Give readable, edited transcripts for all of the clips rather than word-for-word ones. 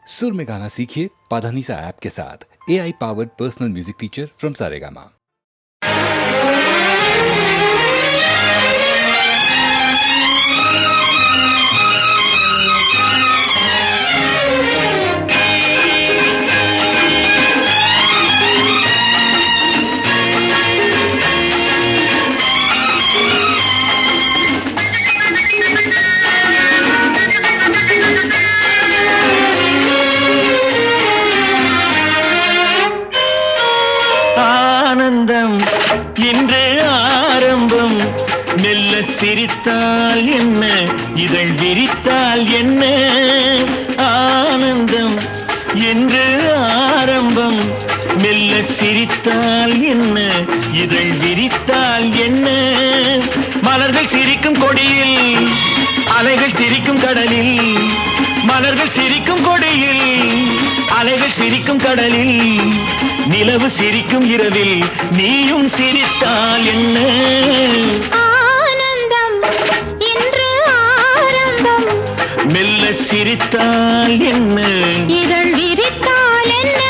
सुर में गाना सीखिए पाधानीसा ऐप के साथ। AI powered personal music teacher from Saregama. ஆனந்தம் இன்று ஆரம்பம், மெல்ல சிரித்தால் என்ன, இதழ் விரித்தால் என்ன. ஆனந்தம் இன்று ஆரம்பம், மெல்ல சிரித்தால் என்ன, இதழ் விரித்தால் என்ன. மலர்கள் சிரிக்கும் கொடியில், அலைகள் சிரிக்கும் கடலில். மலர்கள் சிரிக்கும் கொடியில், அலைகள் சிரிக்கும் கடலில். நிலவு சிரிக்கும் இரவில் நீயும் சிரித்தால் என்ன. ஆனந்தம் இன்று ஆரம்பம், மெல்ல சிரித்தால் என்ன, இதழ் விரித்தால் என்ன.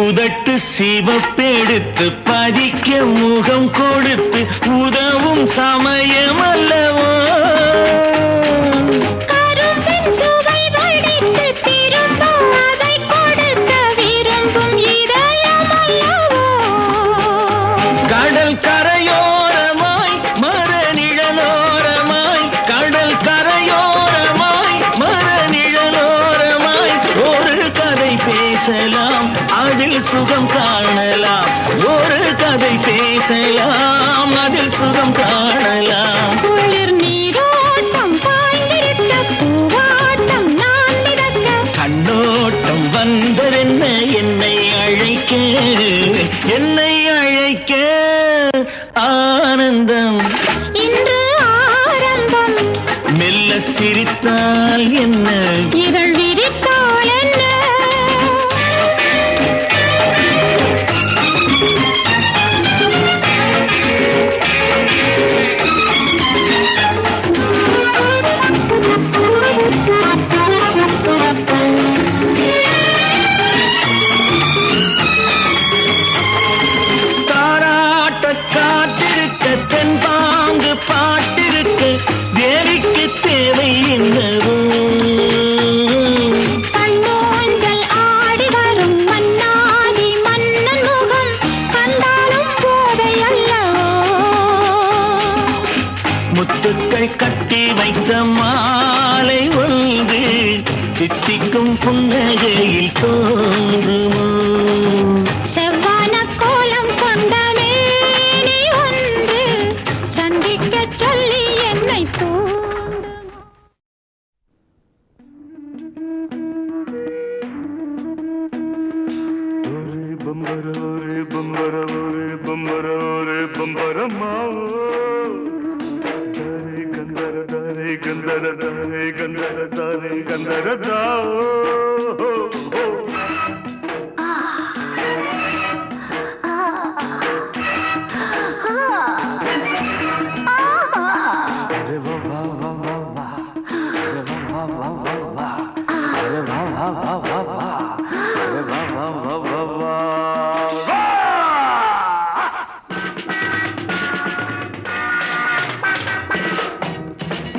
உதட்டு சிவப்பெடுத்து பதிக்க முகம் கொடுத்து உதவும் சமயம் அல்லவோ. கரும்பின் சுவை வடித்து திரும்ப அதை கொடுக்க விரும்பும் இதயம் அல்லவோ. கடல் கரையோரமாய் மர நிழலோரமாய், கடல் கரையோரமாய் மர நிழலோரமாய் ஒரு கதை பேசலாம், அதில் சுகம் காணலாம். ஒரு கதை பேசலாம், அதில் சுகம் காணலாம். குளிர் நீரோட்டம் பாய்ந்திருக்க, பூவாட்டம் நான் மிதக்க. கண்ணோட்டம் வந்ததென்ன, என்னை அழைக்க, என்னை அழைக்க. ஆனந்தம் இன்று ஆரம்பம், மெல்ல சிரித்தால் என்ன, இதழ் விரித்தால் என்ன. தாராட்ட காத்திருக்க, தென்பாங்கு பாட்டிருக்க, தேவிக்கு தேவை என்னவோ. கண்ணோஞ்சல் ஆடி வரும் மன்னாதி மன்னன் முகம் கண்டாலும் போதை அல்லவோ. முத்துக்கள் கட்டி வைத்த மாலை ஒன்று தித்திக்கும் புன்னகையில் தோன்றுமோ. செவ்வான கோலம் கொண்ட மேனி ஒன்று சந்திக்கச் சொல்லி என்னை தூண்டும்.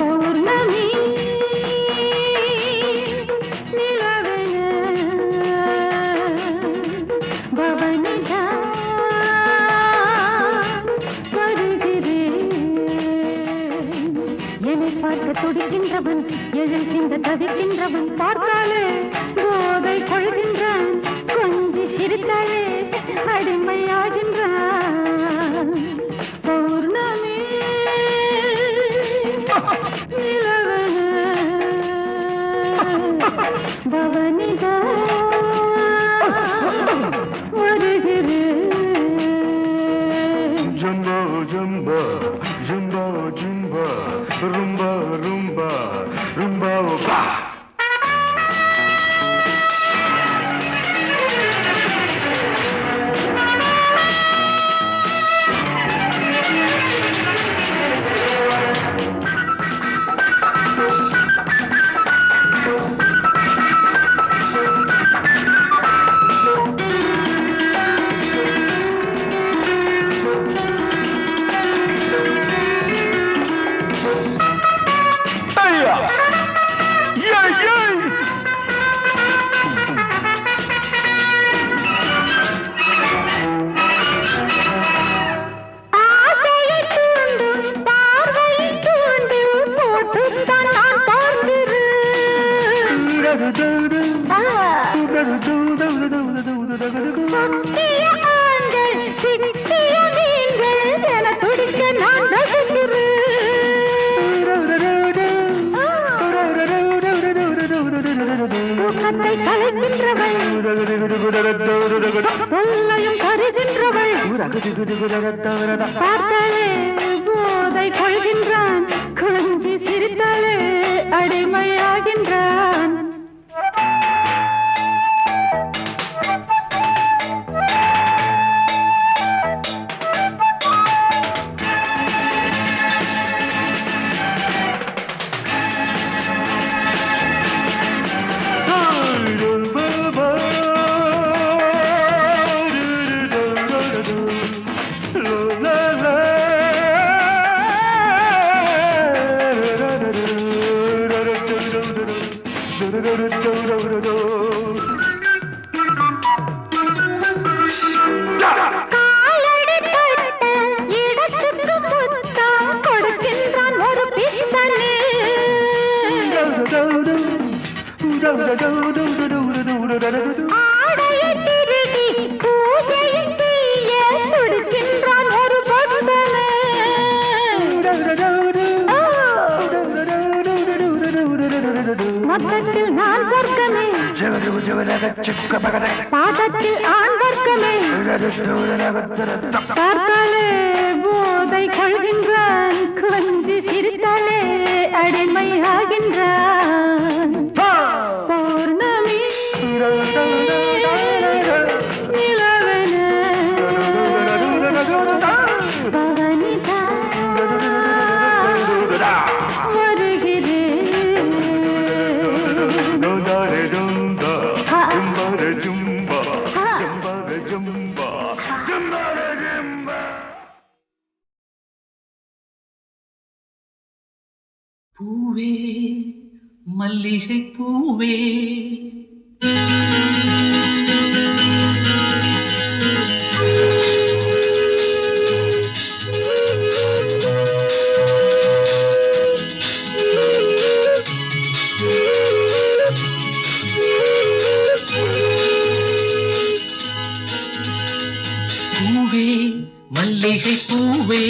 பௌர்ணமி நிலவென பவனிதா வருகிறேன். என்னை பார்க்க துடிக்கின்றவன், எழுகின்ற தவிக்கின்றவன், பார்த்தாலே போதை கொள்கின்றான். கொஞ்சி சிரித்தாலே அடிமையாகின்றான். பௌர்ணமி நிலவென பவனிதா வருகிறேன். Jumbo, jumbo, jumbo, jumbo, rumba, சொட்டிய ஆண்கள் சிட்டிய மீன்கள் என துடிக்க நான் ரசிக்கிறேன். தூக்கத்தை கலைக்கின்றவள் தொல்லையும் தருகின்றவள் பார்த்தாலே போதை கொள்கின்றான் கொஞ்சி சிரித்தாலே அடிமையாகின்றான். காலடி பட்ட இடத்துக்கு முத்தம் கொடுக்கின்றான் ஒரு பித்தனே. ஆடையை திருடி பூஜையை செய்ய துடிக்கின்றான் ஒரு பக்தனே. மொத்தத்தில் நான் சொர்க்கமே பாதத்தில் ஆண் வர்க்கமே பார்த்தாலே போதை கொள்கின்றான் கொஞ்சி சிரித்தாலே அடிமையாகின்றான். பௌர்ணமி நிலவென பவனிதா பூவே மல்லிகை பூவே பூவே மல்லிகை பூவே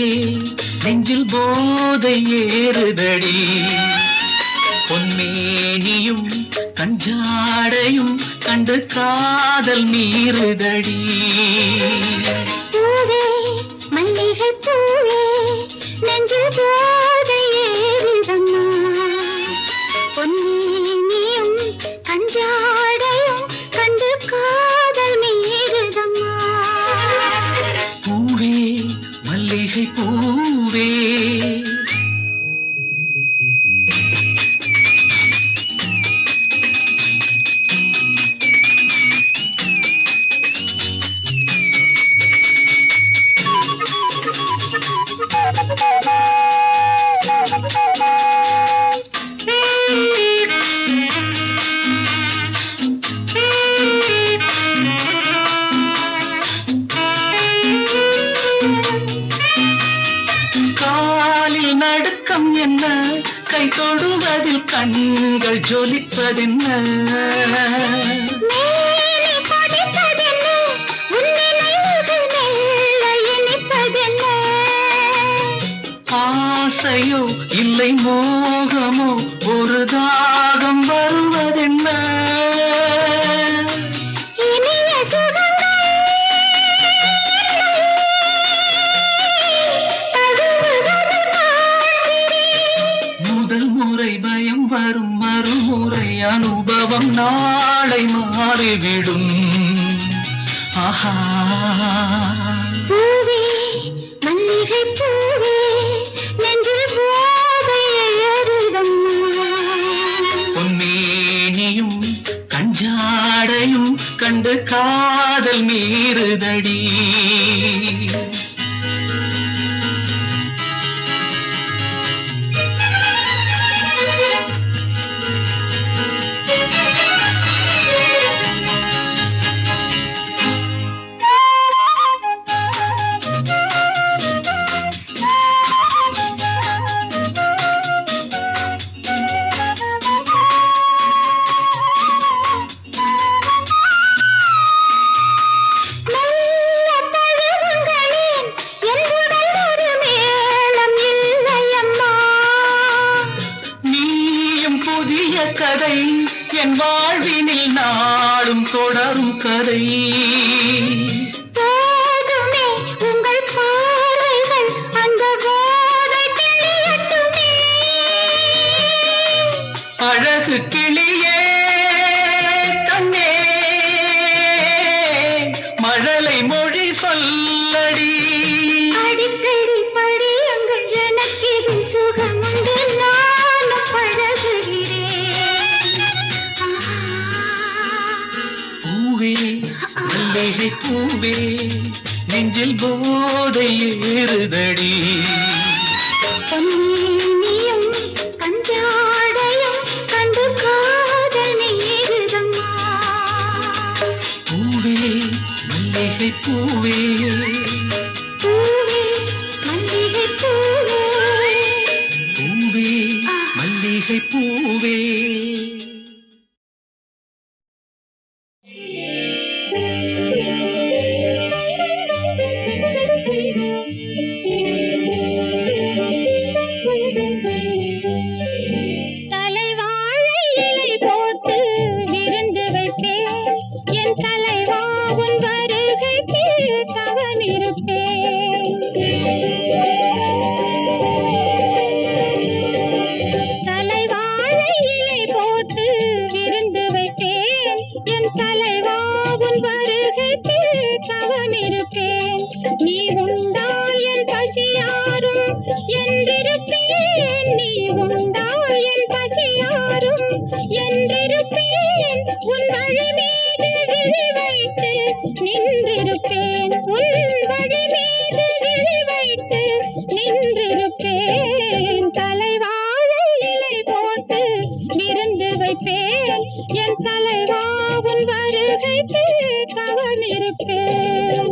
நெஞ்சில் போதை ஏறுதடி பொன்மேனியும் கஞ்சாடையும் கண்டு காதல் மீறுதடி. பூவே மல்லிகை பூவே நெஞ்சில் போதை ஏறுதம்மா பொன்மேனியும் கஞ்சாடையும் கண்டு காதல் மீறுதம்மா. பூவே மல்லிகை பூவே காலில் நடுக்கம் என்ன கை தொடுவதில் கண்கள் ஜொலிப்பதென்ன மேலே கொதிப்பதென்ன உன் நினைவுகள் மெல்ல இனிப்பதென்ன. ஆசையோ இல்லை மோகமோ ஒரு தாகம் வருவதென்ன இனிய சுகங்கள் தழுவுவது காண்கிறேன். முதல் முறை பயம் வரும் மறுமுறை அனுபவம் நாளை மாறிவிடும். ஆஹா பூவே மல்லிகை பூவே நெஞ்சில் போதை ஏறுதம்மா பொன்மேனியும் கஞ்சாடையும் கண்டு காதல் மீறுதடி. புதிய கதை என் வாழ்வினில் நாளும் தொடரும் கதை. போதுமே உங்கள் பார்வைகள் அந்த போதை தெளியட்டுமே. அழகு கிளியே கண்ணே மழலை மொழி சொல்லடி. அடிக்கடி படியுங்கள் எனக்கு இதில் சுகமுண்டு நானும் பழகுகிறேன். பூவே மல்லிகை பூவே நெஞ்சில் போதை ஏறுதடி. பொன்னியும் கஞ்சாடையும் கண்டு காதல் நீருதம்மா. பூவே மல்லிகை பூவே பூவே மல்லிகை பூவே. பூவே மல்லிகை பூவே. தலைவாழை இலை போட்டு விருந்து வைப்பேன். என் தலைவா உன் வருகைக்கு தவமிருப்பேன். தலைவாழை இலை போட்டு விருந்து வைப்பேன். என் தலைவா உன் வருகைக்கு தவமிருப்பேன். நீ உண்டால் என் பசியாரும் என்றிருப்பேன். நீ உண்டால் என் பசியாரும் என்றிருப்பேன். உன் வழி மீது விழி வைத்து நின்றிருப்பேன். உன் வழி மீது விழி வைத்து நின்றிருப்பேன். தலைவாழை இலை போட்டு விருந்து வைப்பேன். என் தலைவா உன் வருகைக்கு தவமிருப்பேன்.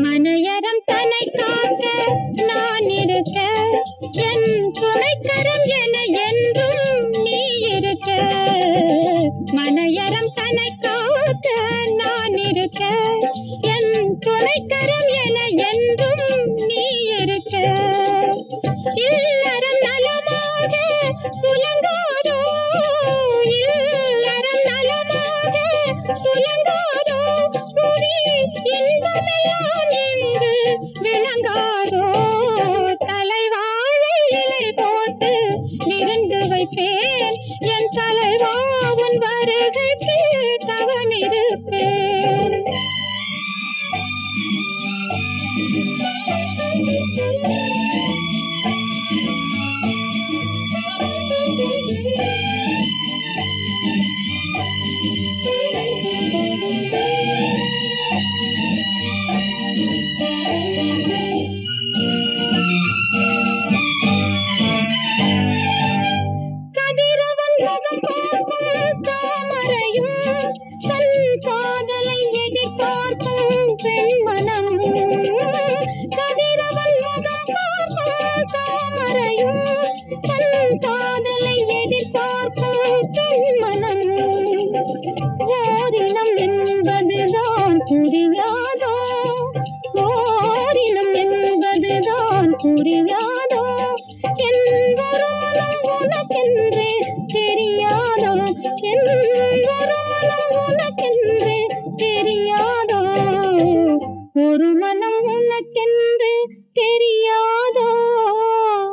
மனையறம் தன்னை காக்க நான் இருக்க, என் துணைக்கரம் என என்றும் நீ இருக்க. மனையறம் தன்னை காக்க நான் இருக்க, என் துணைக்கரம் என என்றும் நீ இருக்க. இல்லறம் நலமாக துலங்காதோ, இல்லறம் நலமாக துலங்காதோ, புரி இன்பமெல்லாம் இங்கு விளங்காதோ. தலைவாழை இலை போட்டு விருந்து வைப்பேன். என் தலைவா உன் வருகைக்கு தவமிருப்பேன். கதிரவன் முகம் பார்க்கும் தாமரையும் தன் காதலை எதிர்பார்க்கும் பெண்மனம். கதிரவன் முகம் பார்க்கும் தாமரையும் தன் காதலை எதிர்பார்க்கும் பெண்மனம். ஓரினம் என்பதுதான் புரியாதோ, ஓரினம் என்பதுதான் புரியாதோ. என் வருமானம் உனக்கென்று தெரியாதோ, என் வருமானம் உனக்கென்று தெரியாதோ. ஒரு மனம் உனக்கென்று தெரியாதோ.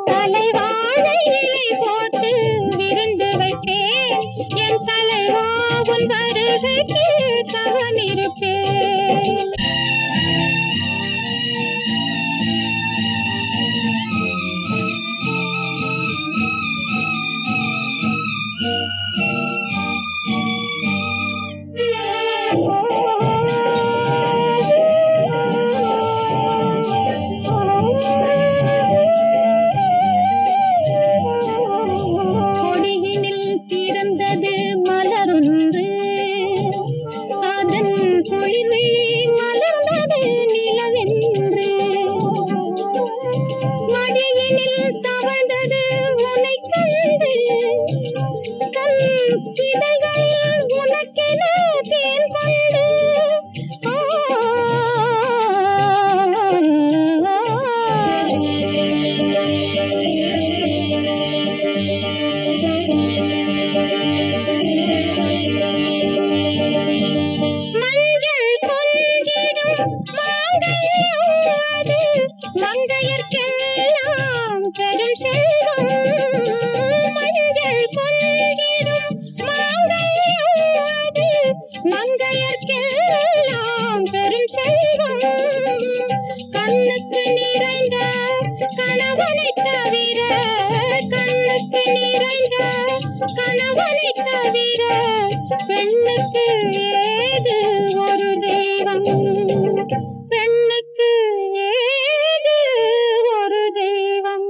தலைவாழை இலை போட்டு விருந்து வைப்பேன். என் தலைவா உன் வருகைக்கு தவமிருப்பேன். கொடியினில் பிறந்தது மலரொன்று, இதழ்கள் உனக்கென தேன் கொண்டு மஞ்சள் கொஞ்சிடும் மாங்கல்யம் அது மங்கையர்க்கெல்லாம் பெரும் செல்வம். மஞ்சள் கொஞ்சிடும் மாங்கல்யம் அது மங்கையர்க்கெல்லாம் பெரும் செல்வம். கண்ணுக்கு நிறைந்த கணவனை தவிர, கண்ணுக்கு நிறைந்த கணவனை தவிர பெண்ணுக்கு ஏது ஒரு தெய்வம், பெண்ணுக்கு ஏது ஒரு தெய்வம்.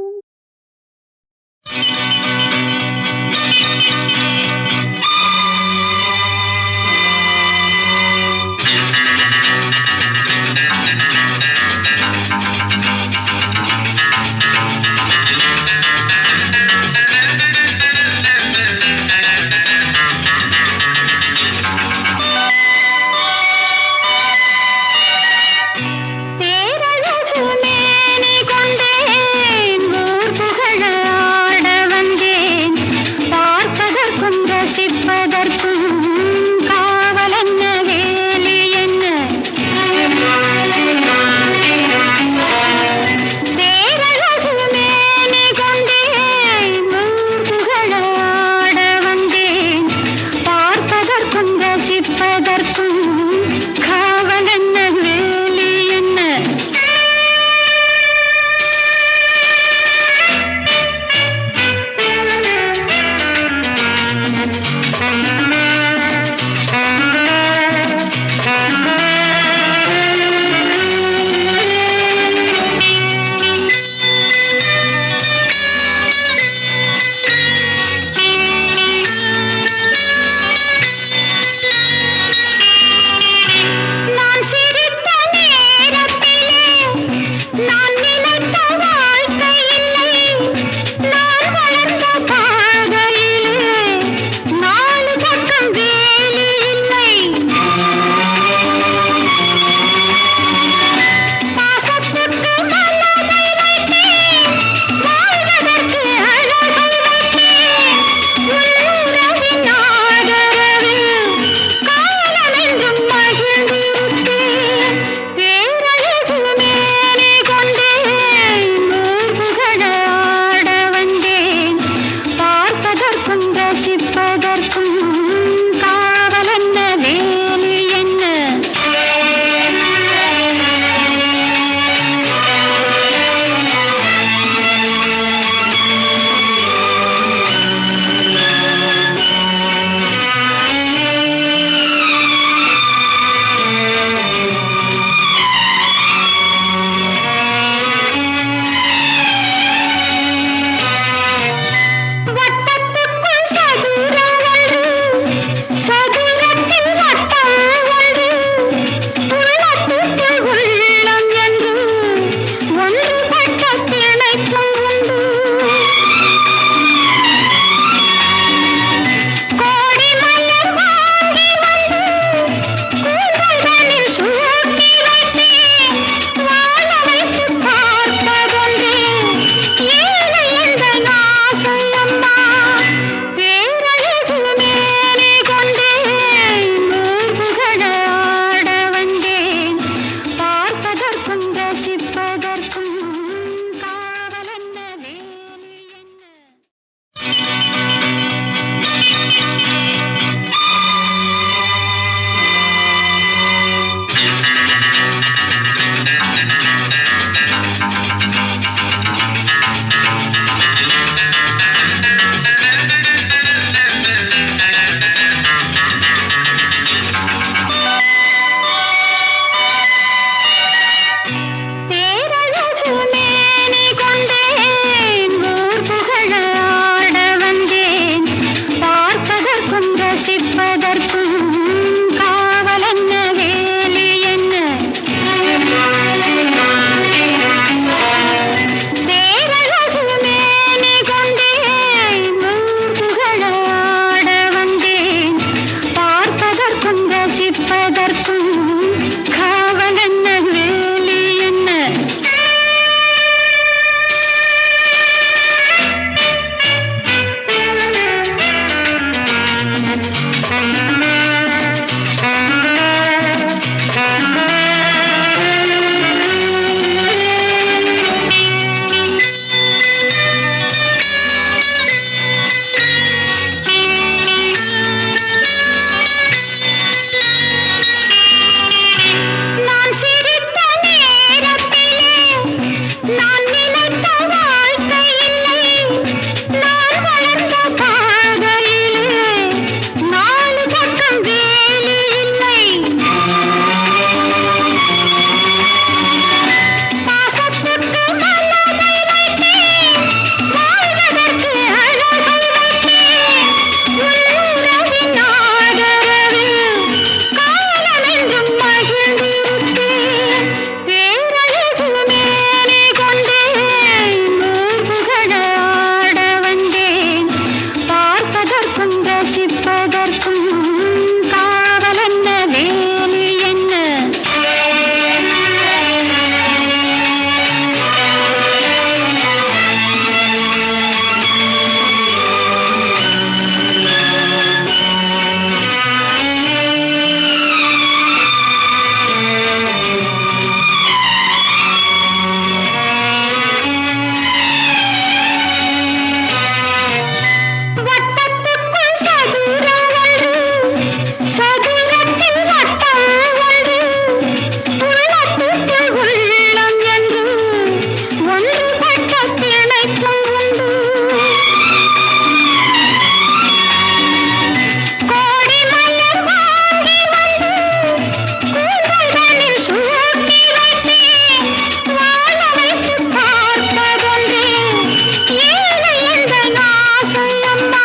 அம்மா